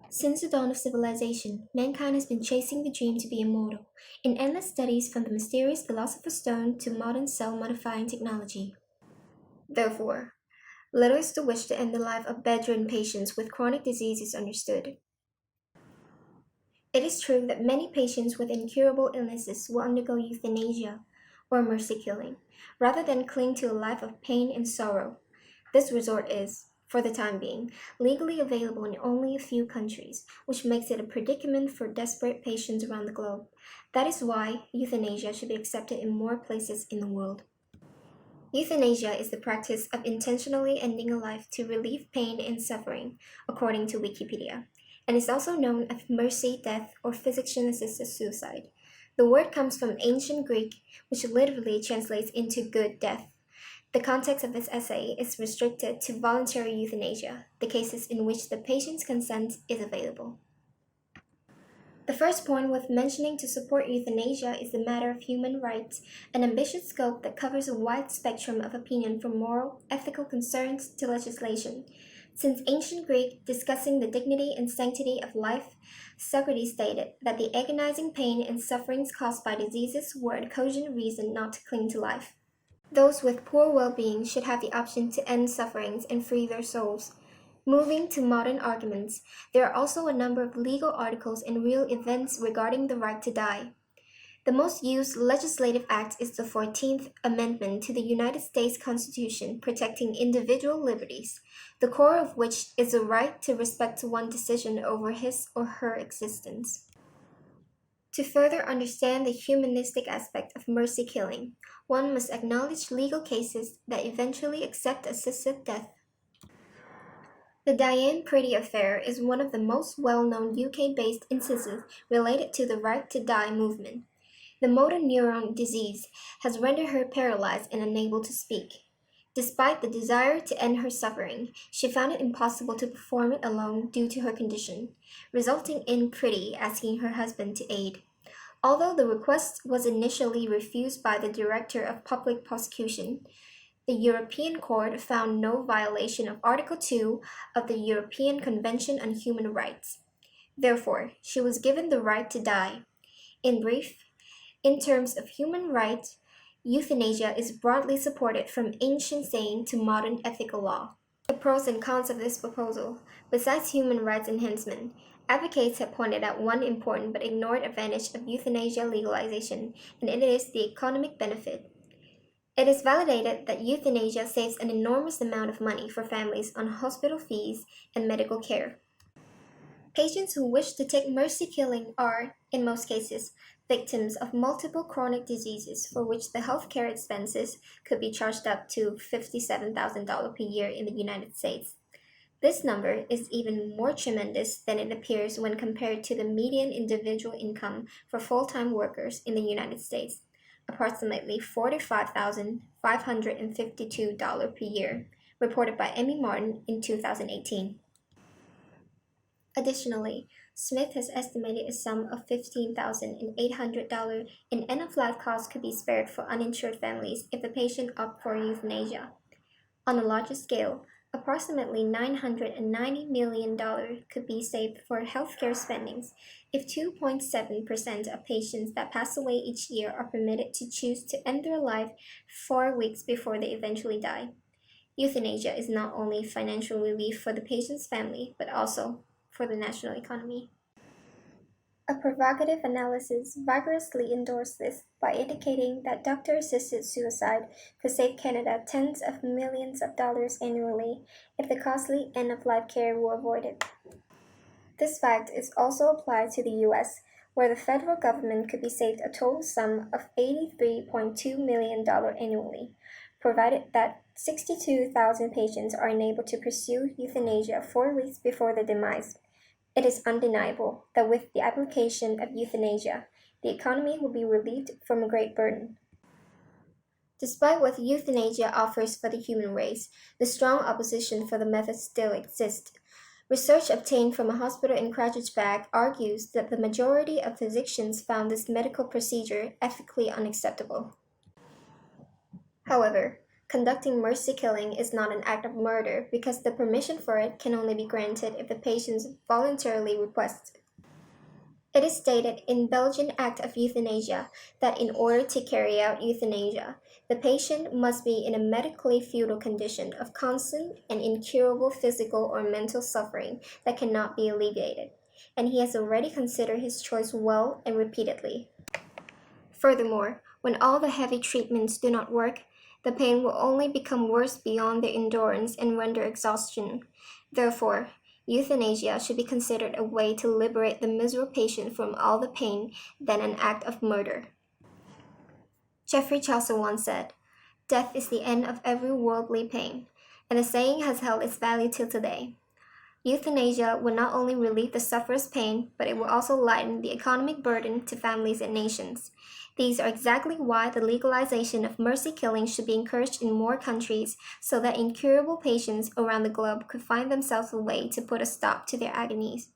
Since the dawn of civilization, mankind has been chasing the dream to be immortal, in endless studies from the mysterious philosopher's stone to modern cell-modifying technology. Therefore, little is the wish to end the life of bedridden patients with chronic diseases understood. It is true that many patients with incurable illnesses will undergo euthanasia, or mercy killing, rather than cling to a life of pain and sorrow. This resort is, for the time being, legally available in only a few countries, which makes it a predicament for desperate patients around the globe. That is why euthanasia should be accepted in more places in the world. Euthanasia is the practice of intentionally ending a life to relieve pain and suffering, according to Wikipedia, and is also known as mercy death or physician-assisted suicide. The word comes from ancient Greek, which literally translates into good death. The context of this essay is restricted to voluntary euthanasia, the cases in which the patient's consent is available. The first point worth mentioning to support euthanasia is the matter of human rights, an ambitious scope that covers a wide spectrum of opinion from moral, ethical concerns to legislation. Since ancient Greek, discussing the dignity and sanctity of life, Socrates stated that the agonizing pain and sufferings caused by diseases were a cogent reason not to cling to life. Those with poor well-being should have the option to end sufferings and free their souls. Moving to modern arguments, there are also a number of legal articles and real events regarding the right to die. The most used legislative act is the 14th Amendment to the United States Constitution protecting individual liberties, the core of which is the right to respect one's decision over his or her existence. To further understand the humanistic aspect of mercy killing, one must acknowledge legal cases that eventually accept assisted death. The Diane Pretty affair is one of the most well-known UK-based instances related to the right to die movement. The motor neuron disease has rendered her paralyzed and unable to speak. Despite the desire to end her suffering, she found it impossible to perform it alone due to her condition, resulting in Pretty asking her husband to aid. Although the request was initially refused by the Director of Public Prosecution, the European Court found no violation of Article 2 of the European Convention on Human Rights. Therefore, she was given the right to die. In brief, in terms of human rights, euthanasia is broadly supported from ancient saying to modern ethical law. The pros and cons of this proposal, besides human rights enhancement, advocates have pointed out one important but ignored advantage of euthanasia legalization, and it is the economic benefit. It is validated that euthanasia saves an enormous amount of money for families on hospital fees and medical care. Patients who wish to take mercy killing are, in most cases, victims of multiple chronic diseases for which the healthcare expenses could be charged up to $57,000 per year in the United States. This number is even more tremendous than it appears when compared to the median individual income for full-time workers in the United States, approximately $45,552 per year, reported by Emmy Martin in 2018. Additionally, Smith has estimated a sum of $15,800 in end-of-life costs could be spared for uninsured families if the patient opts for euthanasia. On a larger scale, approximately $990 million could be saved for healthcare spendings if 2.7% of patients that pass away each year are permitted to choose to end their life 4 weeks before they eventually die. Euthanasia is not only financial relief for the patient's family, but also for the national economy. A provocative analysis vigorously endorsed this by indicating that doctor-assisted suicide could save Canada tens of millions of dollars annually if the costly end-of-life care were avoided. This fact is also applied to the U.S., where the federal government could be saved a total sum of $83.2 million annually, provided that 62,000 patients are enabled to pursue euthanasia 4 weeks before their demise. It is undeniable that with the application of euthanasia, the economy will be relieved from a great burden. Despite what euthanasia offers for the human race, the strong opposition for the method still exists. Research obtained from a hospital in Kragujevac argues that the majority of physicians found this medical procedure ethically unacceptable. However, conducting mercy killing is not an act of murder because the permission for it can only be granted if the patient voluntarily requests it. It is stated in Belgian Act of Euthanasia that in order to carry out euthanasia, the patient must be in a medically futile condition of constant and incurable physical or mental suffering that cannot be alleviated, and he has already considered his choice well and repeatedly. Furthermore, when all the heavy treatments do not work, the pain will only become worse beyond their endurance and render exhaustion. Therefore, euthanasia should be considered a way to liberate the miserable patient from all the pain than an act of murder. Geoffrey Chaucer once said, "Death is the end of every worldly pain," and the saying has held its value till today. Euthanasia will not only relieve the sufferer's pain, but it will also lighten the economic burden to families and nations. These are exactly why the legalization of mercy killing should be encouraged in more countries so that incurable patients around the globe could find themselves a way to put a stop to their agonies.